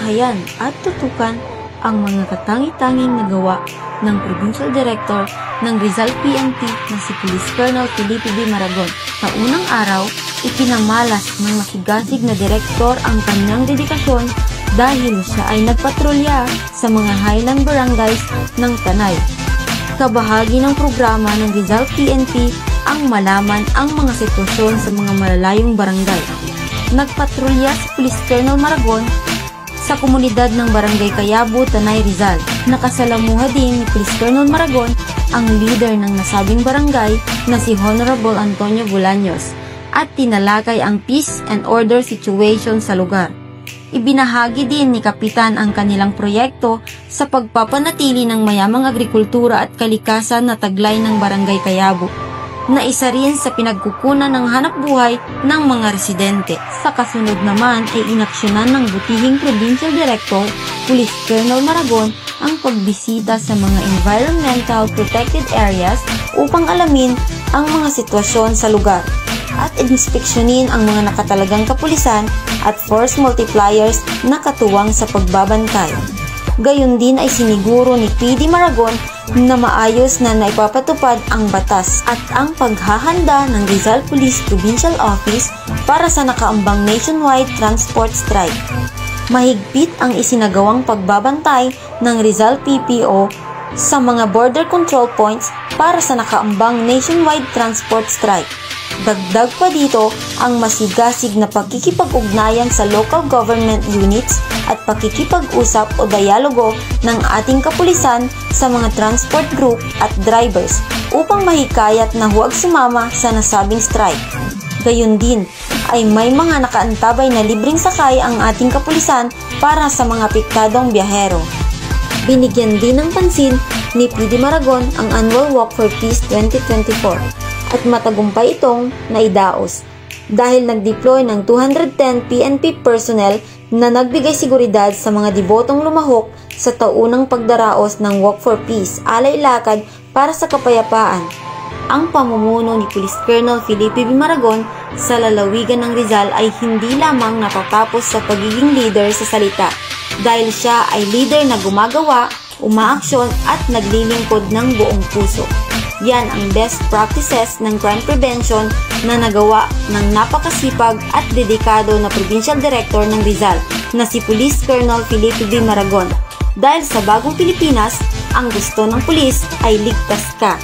talakayan at tutukan ang mga katangi-tanging nagawa ng Provincial Director ng Rizal PNP na si Police Colonel Felipe B. Maragon. Sa unang araw, ipinamalas ng makigasig na direktor ang kanyang dedikasyon dahil siya ay nagpatrolya sa mga highland barangays ng Tanay. Kabahagi ng programa ng Rizal PNP ang malaman ang mga sitwasyon sa mga malalayong barangay. Nagpatrolya si Police Colonel Maragon sa komunidad ng Barangay Kayabo, Tanay, Rizal. Nakasalamuha din ni Police Colonel Maragon ang leader ng nasabing barangay na si Honorable Antonio Bolaños at tinalakay ang peace and order situation sa lugar. Ibinahagi din ni Kapitan ang kanilang proyekto sa pagpapanatili ng mayamang agrikultura at kalikasan na taglay ng Barangay Kayabo, na isa rin sa pinagkukunan ng hanapbuhay ng mga residente. Sa kasunod naman ay inaksyonan ng butihing Provincial Director, Police Colonel Maragon, ang pagbisita sa mga environmental protected areas upang alamin ang mga sitwasyon sa lugar at inspeksyonin ang mga nakatalagang kapulisan at force multipliers na katuwang sa pagbabantay. Gayon din ay siniguro ni PD Maragon na maayos na naipapatupad ang batas at ang paghahanda ng Rizal Police Provincial Office para sa nakaambang nationwide transport strike. Mahigpit ang isinagawang pagbabantay ng Rizal PPO sa mga border control points para sa nakaambang nationwide transport strike. Dagdag pa dito ang masigasig na pakikipag-ugnayan sa local government units at pakikipag-usap o dialogo ng ating kapulisan sa mga transport group at drivers upang mahikayat na huwag sumama sa nasabing strike. Gayon din ay may mga nakaantabay na libreng sakay ang ating kapulisan para sa mga apektadong biyahero. Binigyan din ng pansin ni PD Maragon ang Annual Walk for Peace 2024 at matagumpay itong naidaos dahil nag-deploy ng 210 PNP personnel na nagbigay seguridad sa mga debotong lumahok sa taunang pagdaraos ng Walk for Peace, alay lakad para sa kapayapaan. Ang pamumuno ni Police Colonel Felipe B. Maragon sa lalawigan ng Rizal ay hindi lamang natatapos sa pagiging leader sa salita dahil siya ay leader na gumagawa, umaaksyon at naglilingkod ng buong puso. Yan ang best practices ng crime prevention na nagawa ng napakasipag at dedikado na Provincial Director ng Rizal na si Police Colonel Felipe B. Maragon. Dahil sa bagong Pilipinas, ang gusto ng pulis ay ligtas ka.